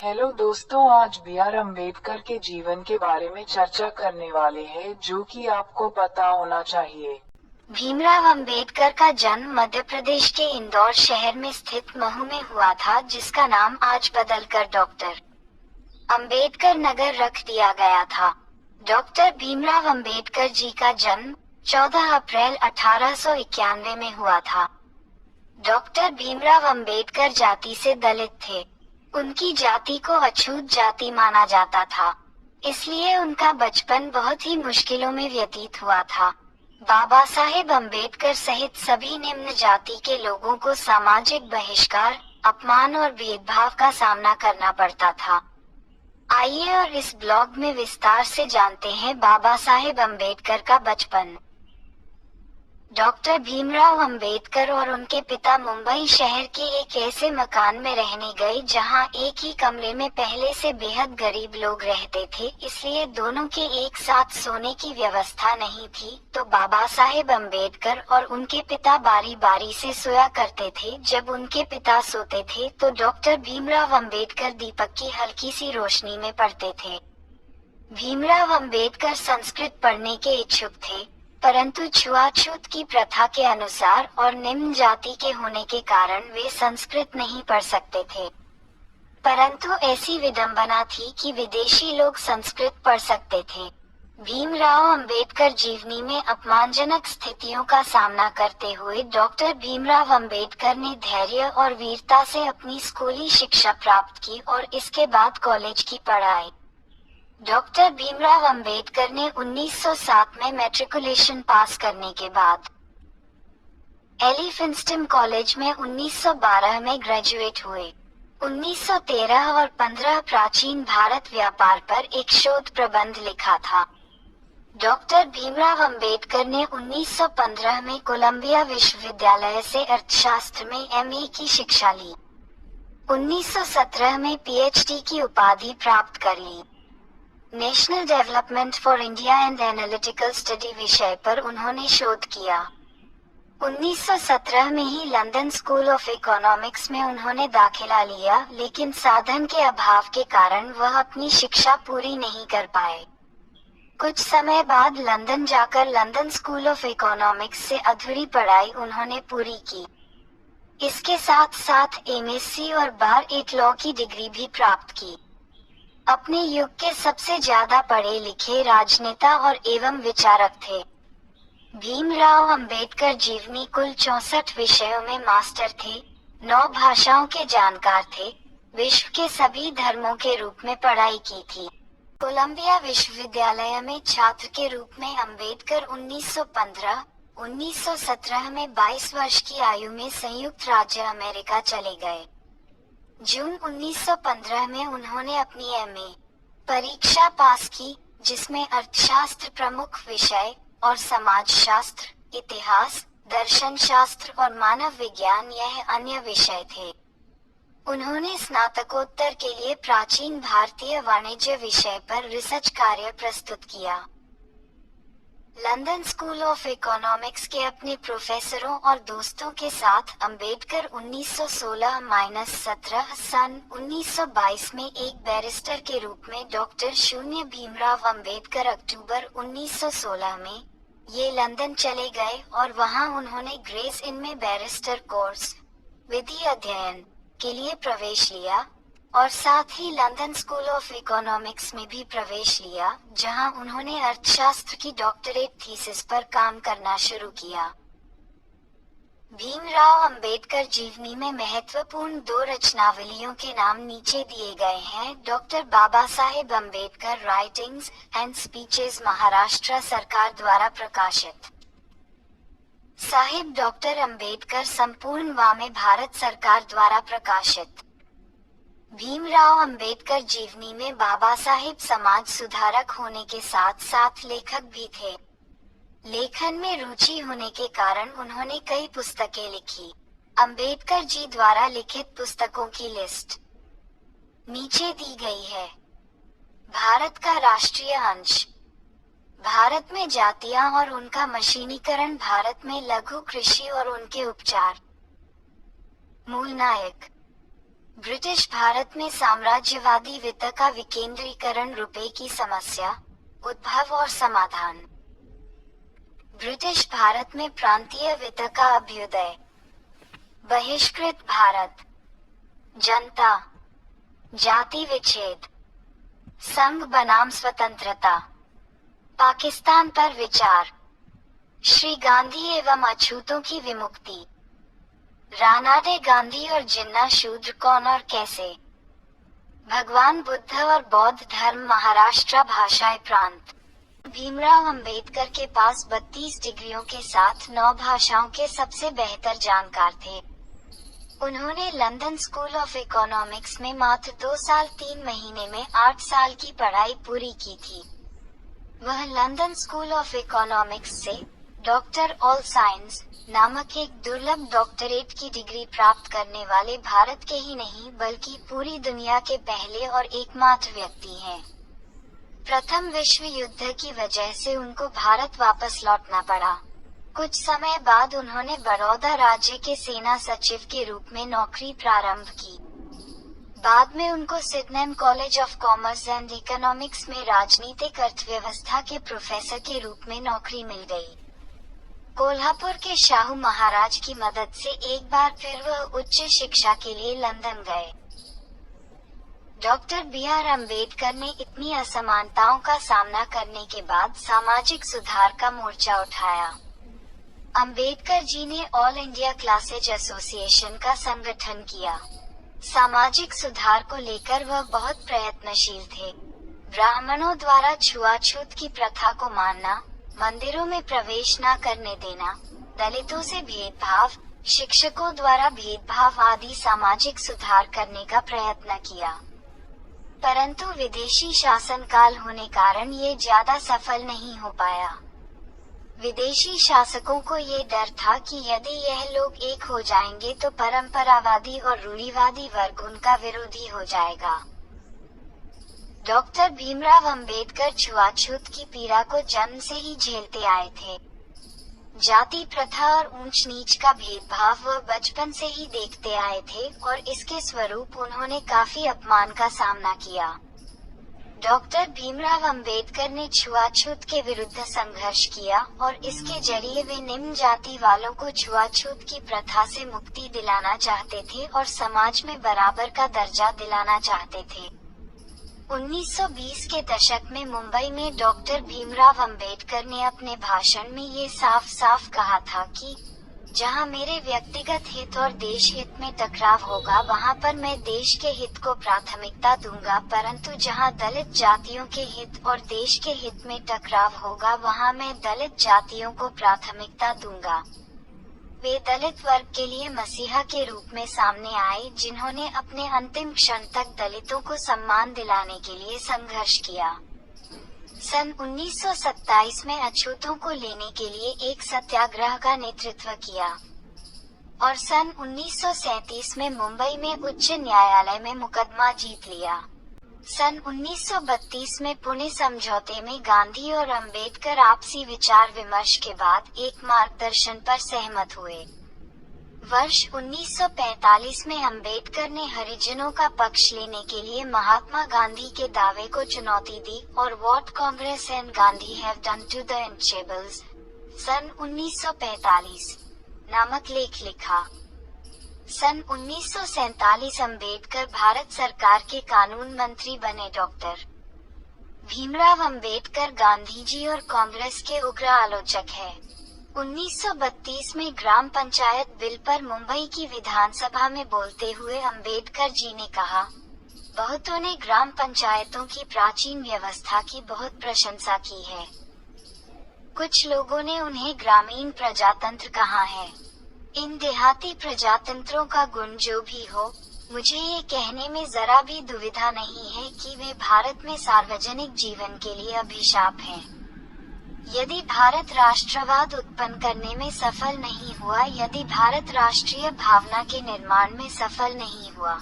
Hello दोस्तों, आज B are Ambedkar के जीवन के बारे में चर्चा करने वाले हैं, जो कि आपको पता होना चाहिए। भीमराव अंबेडकर का जन्म मध्य प्रदेश के इंदौर शहर में स्थित महू में हुआ था, जिसका नाम आज बदलकर डॉक्टर अंबेडकर नगर रख दिया गया था। डॉक्टर भीमराव अंबेडकर जी का जन्म 14 अप्रैल 1891 में हुआ था। डॉक्टर भीमराव अंबेडकर जाति से दलित थे। उनकी जाति को अछूत जाति माना जाता था, इसलिए उनका बचपन बहुत ही मुश्किलों में व्यतीत हुआ था। बाबा साहेब अम्बेडकर सहित सभी निम्न जाति के लोगों को सामाजिक बहिष्कार, अपमान और भेदभाव का सामना करना पड़ता था। आइए और इस ब्लॉग में विस्तार से जानते हैं बाबा साहेब अम्बेडकर का बचपन। डॉक्टर भीमराव अंबेडकर और उनके पिता मुंबई शहर के एक ऐसे मकान में रहने गए जहां एक ही कमरे में पहले से बेहद गरीब लोग रहते थे, इसलिए दोनों के एक साथ सोने की व्यवस्था नहीं थी। तो बाबा साहेब अम्बेडकर और उनके पिता बारी बारी से सोया करते थे। जब उनके पिता सोते थे तो डॉक्टर भीमराव अंबेडकर दीपक की हल्की सी रोशनी में पढ़ते थे। भीमराव अंबेडकर संस्कृत पढ़ने के इच्छुक थे, परंतु छुआछूत की प्रथा के अनुसार और निम्न जाति के होने के कारण वे संस्कृत नहीं पढ़ सकते थे। परंतु ऐसी विडंबना थी कि विदेशी लोग संस्कृत पढ़ सकते थे। भीमराव अंबेडकर जीवनी में अपमानजनक स्थितियों का सामना करते हुए डॉक्टर भीमराव अंबेडकर ने धैर्य और वीरता से अपनी स्कूली शिक्षा प्राप्त की और इसके बाद कॉलेज की पढ़ाई। डॉक्टर भीमराव अंबेडकर ने 1907 में मैट्रिकुलेशन पास करने के बाद एलिफिंस्टन कॉलेज में 1912 में ग्रेजुएट हुए। 1913 और 15 प्राचीन भारत व्यापार पर एक शोध प्रबंध लिखा था। डॉक्टर भीमराव अंबेडकर ने 1915 में कोलंबिया विश्वविद्यालय से अर्थशास्त्र में एमए की शिक्षा ली। 1917 में पीएचडी की उपाधि प्राप्त कर ली। National development for India and analytical study विषय पर उन्होंने शोध किया। 1917 में ही लंदन स्कूल ऑफ इकोनॉमिक्स में उन्होंने दाखिला लिया, लेकिन साधन के अभाव के कारण वह अपनी शिक्षा पूरी नहीं कर पाए। कुछ समय बाद लंदन जाकर लंदन स्कूल ऑफ इकोनॉमिक्स से अधूरी पढ़ाई उन्होंने पूरी की। इसके साथ साथ एमएससी और बार 8 लॉ की डिग्री भी प्राप्त की। अपने युग के सबसे ज्यादा पढ़े लिखे राजनेता और एवं विचारक थे। भीमराव अंबेडकर जीवनी कुल 64 विषयों में मास्टर थे, 9 भाषाओं के जानकार थे, विश्व के सभी धर्मों के रूप में पढ़ाई की थी। कोलंबिया विश्वविद्यालय में छात्र के रूप में अंबेडकर 1915, 1917 में 22 वर्ष की आयु में संयुक्त राज्य अमेरिका चले गए। जून 1915 में उन्होंने अपनी एमए परीक्षा पास की, जिसमें अर्थशास्त्र प्रमुख विषय और समाजशास्त्र, इतिहास, दर्शन शास्त्र और मानव विज्ञान यह अन्य विषय थे। उन्होंने स्नातकोत्तर के लिए प्राचीन भारतीय वाणिज्य विषय पर रिसर्च कार्य प्रस्तुत किया। लंदन स्कूल ऑफ इकोनॉमिक्स के अपने प्रोफेसरों और दोस्तों के साथ अंबेडकर 1916-17 सन 1922 में एक बैरिस्टर के रूप में डॉक्टर शून्य भीमराव अंबेडकर अक्टूबर 1916 में ये लंदन चले गए और वहां उन्होंने ग्रेस इन में बैरिस्टर कोर्स विधि अध्ययन के लिए प्रवेश लिया और साथ ही लंदन स्कूल ऑफ इकोनॉमिक्स में भी प्रवेश लिया, जहां उन्होंने अर्थशास्त्र की डॉक्टरेट थीसिस पर काम करना शुरू किया। भीमराव अंबेडकर जीवनी में महत्वपूर्ण 2 रचनावलियों के नाम नीचे दिए गए हैं। Doctor Baba Saheb Ambedkar writings and speeches, Maharashtra सरकार द्वारा प्रकाशित। साहिब डॉक्टर अंबेडकर संपूर्ण वामे, भारत सरकार द्वारा प्रकाशित। भीमराव अंबेडकर जीवनी में बाबा साहेब समाज सुधारक होने के साथ साथ लेखक भी थे। लेखन में रुचि होने के कारण उन्होंने कई पुस्तकें लिखी। अंबेडकर जी द्वारा लिखित पुस्तकों की लिस्ट नीचे दी गई है। भारत का राष्ट्रीय अंश, भारत में जातियां और उनका मशीनीकरण, भारत में लघु कृषि और उनके उपचार, मूल नायक, ब्रिटिश भारत में साम्राज्यवादी वित्त का विकेंद्रीकरण, रुपए की समस्या, उद्भव और समाधान। ब्रिटिश भारत में प्रांतीय वित्त का अभ्युदय। बहिष्कृत भारत, जनता, जाति विच्छेद, संघ बनाम स्वतंत्रता, पाकिस्तान पर विचार, श्री गांधी एवं अछूतों की विमुक्ति, रानाडे गांधी और जिन्ना शूद्र कौन और कैसे, भगवान बुद्ध और बौद्ध धर्म, महाराष्ट्र भाषाएं प्रांत। भीमराव अंबेडकर के पास 32 डिग्रियों के साथ 9 भाषाओं के सबसे बेहतर जानकार थे। उन्होंने लंदन स्कूल ऑफ इकोनॉमिक्स में मात्र 2 साल 3 महीने में 8 साल की पढ़ाई पूरी की थी। वह लंदन स्कूल ऑफ इकोनॉमिक्स से डॉक्टर ऑल साइंस नामक एक दुर्लभ डॉक्टरेट की डिग्री प्राप्त करने वाले भारत के ही नहीं बल्कि पूरी दुनिया के पहले और एकमात्र व्यक्ति हैं। प्रथम विश्व युद्ध की वजह से उनको भारत वापस लौटना पड़ा। कुछ समय बाद उन्होंने बड़ौदा राज्य के सेना सचिव के रूप में नौकरी प्रारंभ की। बाद में उनको Sydenham college of commerce and economics में राजनीतिक अर्थव्यवस्था के प्रोफेसर के रूप में नौकरी मिल गई। कोल्हापुर के शाहू महाराज की मदद से एक बार फिर वह उच्च शिक्षा के लिए लंदन गए। Doctor B.R. अम्बेडकर ने इतनी असमानताओं का सामना करने के बाद सामाजिक सुधार का मोर्चा उठाया। अम्बेडकर जी ने ऑल इंडिया क्लासेज एसोसिएशन का संगठन किया। सामाजिक सुधार को लेकर वह बहुत प्रयत्नशील थे। ब्राह्मणों द्वारा छुआछूत की प्रथा को मानना, मंदिरों में प्रवेश न करने देना, दलितों से भेदभाव, शिक्षकों द्वारा भेदभाव आदि सामाजिक सुधार करने का प्रयत्न किया। परंतु विदेशी शासन काल होने कारण ये ज्यादा सफल नहीं हो पाया। विदेशी शासकों को ये डर था कि यदि यह लोग एक हो जाएंगे तो परंपरावादी और रूढ़िवादी वर्ग उनका विरोधी हो जाएगा। डॉक्टर भीमराव अंबेडकर छुआछूत की पीड़ा को जन्म से ही झेलते आए थे। जाति प्रथा और ऊंच नीच का भेदभाव वह बचपन से ही देखते आए थे और इसके स्वरूप उन्होंने काफी अपमान का सामना किया। डॉक्टर भीमराव अंबेडकर ने छुआछूत के विरुद्ध संघर्ष किया और इसके जरिए वे निम्न जाति वालों को छुआछूत की प्रथा से मुक्ति दिलाना चाहते थे और समाज में बराबर का दर्जा दिलाना चाहते थे। 1920 के दशक में मुंबई में डॉक्टर भीमराव अंबेडकर ने अपने भाषण में ये साफ साफ कहा था कि जहां मेरे व्यक्तिगत हित और देश हित में टकराव होगा वहां पर मैं देश के हित को प्राथमिकता दूंगा, परंतु जहां दलित जातियों के हित और देश के हित में टकराव होगा वहां मैं दलित जातियों को प्राथमिकता दूंगा। वे दलित वर्ग के लिए मसीहा के रूप में सामने आए जिन्होंने अपने अंतिम क्षण तक दलितों को सम्मान दिलाने के लिए संघर्ष किया। सन 1927 में अछूतों को लेने के लिए एक सत्याग्रह का नेतृत्व किया और सन 1937 में मुंबई में उच्च न्यायालय में मुकदमा जीत लिया। सन 1932 में पुणे समझौते में गांधी और अंबेडकर आपसी विचार विमर्श के बाद एक मार्गदर्शन पर सहमत हुए। वर्ष 1945 में अंबेडकर ने हरिजनों का पक्ष लेने के लिए महात्मा गांधी के दावे को चुनौती दी और what Congress and Gandhi have done to the unreachables सन 1945 नामक लेख लिखा। सन 1947 अंबेडकर भारत सरकार के कानून मंत्री बने। डॉक्टर भीमराव अंबेडकर गांधी जी और कांग्रेस के उग्र आलोचक हैं। 1932 में ग्राम पंचायत बिल पर मुंबई की विधानसभा में बोलते हुए अंबेडकर जी ने कहा, बहुतों ने ग्राम पंचायतों की प्राचीन व्यवस्था की बहुत प्रशंसा की है। कुछ लोगों ने उन्हें ग्रामीण प्रजातंत्र कहा है। इन देहाती प्रजातंत्रों का गुण जो भी हो, मुझे ये कहने में जरा भी दुविधा नहीं है कि वे भारत में सार्वजनिक जीवन के लिए अभिशाप हैं। यदि भारत राष्ट्रवाद उत्पन्न करने में सफल नहीं हुआ, यदि भारत राष्ट्रीय भावना के निर्माण में सफल नहीं हुआ,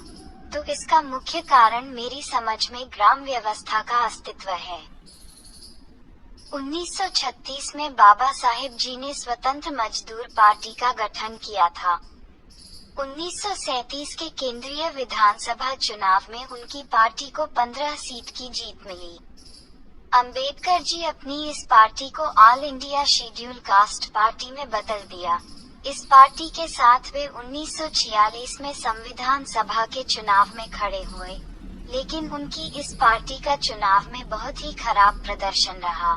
तो इसका मुख्य कारण मेरी समझ में ग्राम व्यवस्था का अस्तित्व है। 1936 में बाबा साहेब जी ने स्वतंत्र मजदूर पार्टी का गठन किया था। 1937 के केंद्रीय विधानसभा चुनाव में उनकी पार्टी को 15 सीट की जीत मिली। अंबेडकर जी अपनी इस पार्टी को all India schedule caste party में बदल दिया। इस पार्टी के साथ वे 1946 में संविधान सभा के चुनाव में खड़े हुए, लेकिन उनकी इस पार्टी का चुनाव में बहुत ही खराब प्रदर्शन रहा।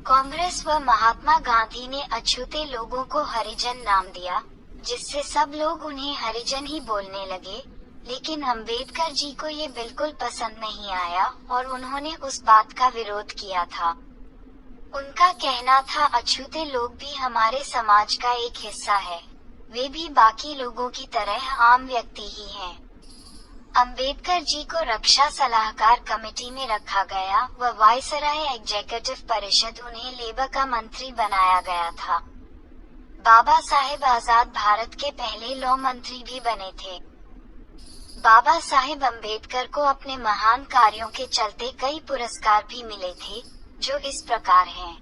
कांग्रेस व महात्मा गांधी ने अछूते लोगों को हरिजन नाम दिया, जिससे सब लोग उन्हें हरिजन ही बोलने लगे, लेकिन अंबेडकर जी को ये बिल्कुल पसंद नहीं आया और उन्होंने उस बात का विरोध किया था। उनका कहना था अछूते लोग भी हमारे समाज का एक हिस्सा है, वे भी बाकी लोगों की तरह आम व्यक्ति ही हैं। अंबेडकर जी को रक्षा सलाहकार कमेटी में रखा गया व वायसराय एग्जीक्यूटिव परिषद उन्हें लेबर का मंत्री बनाया गया था। बाबा साहेब आजाद भारत के पहले लॉ मंत्री भी बने थे। बाबा साहेब अंबेडकर को अपने महान कार्यों के चलते कई पुरस्कार भी मिले थे, जो इस प्रकार हैं।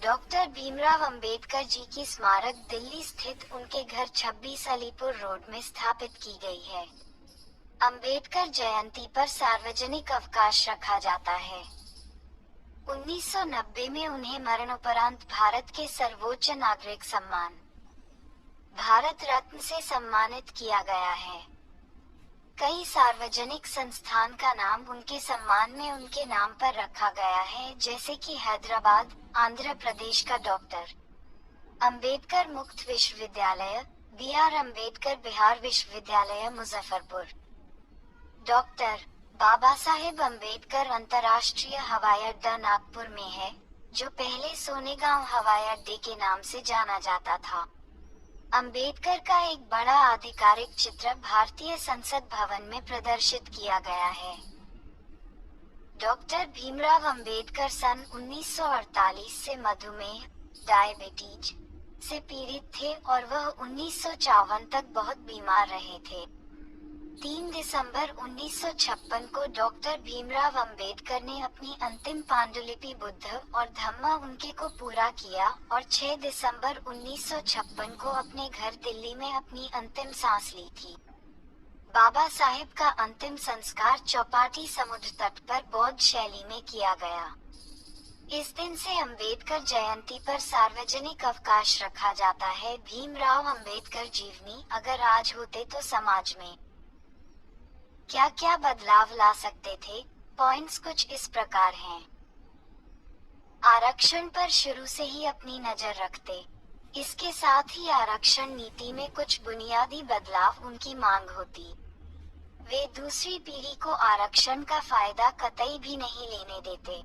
डॉक्टर भीमराव अंबेडकर जी की स्मारक दिल्ली स्थित उनके घर 26 अलीपुर रोड में स्थापित की गई है। अंबेडकर जयंती पर सार्वजनिक अवकाश रखा जाता है। 1990 में उन्हें मरणोपरांत भारत के सर्वोच्च नागरिक सम्मान भारत रत्न से सम्मानित किया गया है। कई सार्वजनिक संस्थान का नाम उनके सम्मान में उनके नाम पर रखा गया है, जैसे कि हैदराबाद, आंध्र प्रदेश का डॉक्टर अंबेडकर मुक्त विश्वविद्यालय, BR अंबेडकर बिहार विश्वविद्यालय मुजफ्फरपुर। डॉक्टर बाबा साहेब अंबेडकर अंतर्राष्ट्रीय हवाई अड्डा नागपुर में है, जो पहले सोनेगांव हवाई अड्डे के नाम से जाना जाता था। अंबेडकर का एक बड़ा आधिकारिक चित्र भारतीय संसद भवन में प्रदर्शित किया गया है। डॉक्टर भीमराव अंबेडकर सन 1948 से मधुमेह, डायबिटीज से पीड़ित थे और वह 1954 तक बहुत बीमार रहे थे। 3 दिसंबर 1956 को डॉक्टर भीमराव अंबेडकर ने अपनी अंतिम पांडुलिपि बुद्ध और धम्मा उनके को पूरा किया और 6 दिसंबर 1956 को अपने घर दिल्ली में अपनी अंतिम सांस ली थी। बाबा साहेब का अंतिम संस्कार चौपाटी समुद्र तट पर बौद्ध शैली में किया गया। इस दिन से अंबेडकर जयंती पर सार्वजनिक अवकाश रखा जाता है। भीमराव अंबेडकर जीवनी अगर आज होते तो समाज में क्या क्या बदलाव ला सकते थे। पॉइंट्स कुछ इस प्रकार हैं। आरक्षण पर शुरू से ही अपनी नजर रखते। इसके साथ ही आरक्षण नीति में कुछ बुनियादी बदलाव उनकी मांग होती। वे दूसरी पीढ़ी को आरक्षण का फायदा कतई भी नहीं लेने देते,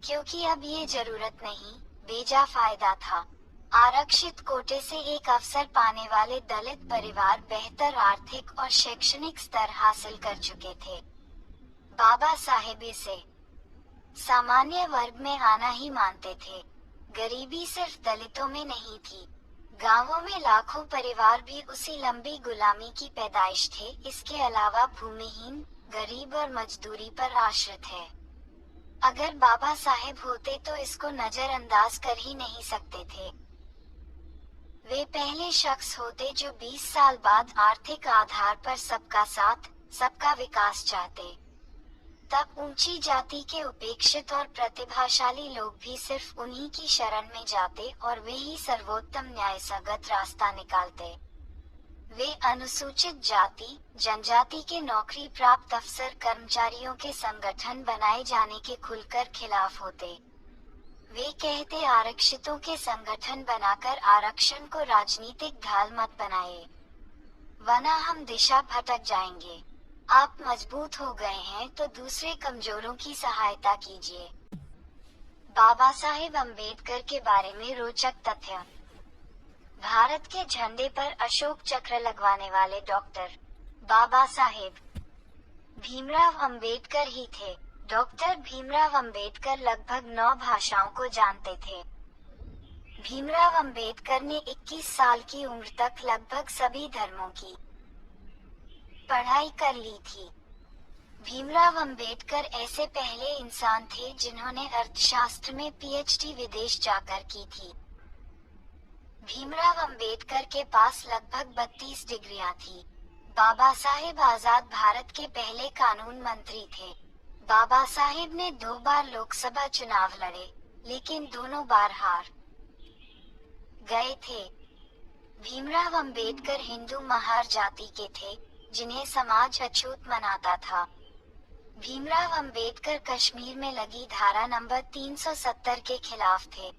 क्योंकि अब ये जरूरत नहीं, बेजा फायदा था। आरक्षित कोटे से एक अवसर पाने वाले दलित परिवार बेहतर आर्थिक और शैक्षणिक स्तर हासिल कर चुके थे। बाबा साहेब इसे सामान्य वर्ग में आना ही मानते थे। गरीबी सिर्फ दलितों में नहीं थी, गांवों में लाखों परिवार भी उसी लंबी गुलामी की पैदाइश थे। इसके अलावा भूमिहीन, गरीब और मजदूरी पर आश्रित है। अगर बाबा साहेब होते तो इसको नजरअंदाज कर ही नहीं सकते थे। वे पहले शख्स होते जो 20 साल बाद आर्थिक आधार पर सबका साथ, सबका विकास चाहते। तब ऊंची जाति के उपेक्षित और प्रतिभाशाली लोग भी सिर्फ उन्हीं की शरण में जाते और वे ही सर्वोत्तम न्यायसंगत रास्ता निकालते। वे अनुसूचित जाति, जनजाति के नौकरी प्राप्त अफसर कर्मचारियों के संगठन बनाए जाने के खुलकर खिलाफ होते। वे कहते आरक्षितों के संगठन बनाकर आरक्षण को राजनीतिक ढाल मत बनाए, वरना हम दिशा भटक जाएंगे। आप मजबूत हो गए हैं तो दूसरे कमजोरों की सहायता कीजिए। बाबा साहेब अंबेडकर के बारे में रोचक तथ्य। भारत के झंडे पर अशोक चक्र लगवाने वाले डॉक्टर बाबा साहेब भीमराव अंबेडकर ही थे। डॉक्टर भीमराव अंबेडकर लगभग 9 भाषाओं को जानते थे। भीमराव अंबेडकर ने 21 साल की उम्र तक लगभग सभी धर्मों की पढ़ाई कर ली थी। भीमराव अंबेडकर ऐसे पहले इंसान थे जिन्होंने अर्थशास्त्र में PhD विदेश जाकर की थी। भीमराव अंबेडकर के पास लगभग 32 डिग्रियां थी। बाबा साहेब आजाद भारत के पहले कानून मंत्री थे। बाबा साहेब ने 2 बार लोकसभा चुनाव लड़े, लेकिन दोनों बार हार गए थे। भीमराव अंबेडकर हिंदू महार जाति के थे, जिन्हें समाज अछूत मनाता था। भीमराव अंबेडकर कश्मीर में लगी धारा नंबर 370 के खिलाफ थे।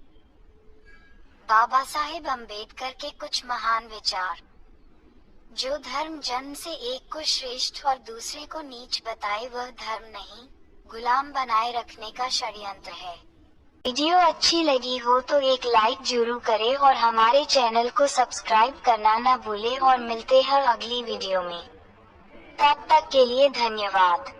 बाबा साहेब अंबेडकर के कुछ महान विचार: जो धर्म जन्म से एक को श्रेष्ठ और दूसरे को नीच बताए वह धर्म नहीं, गुलाम बनाए रखने का षड्यंत्र है। वीडियो अच्छी लगी हो तो एक लाइक जरूर करें और हमारे चैनल को सब्सक्राइब करना न भूलें और मिलते हैं अगली वीडियो में। तब तक के लिए धन्यवाद।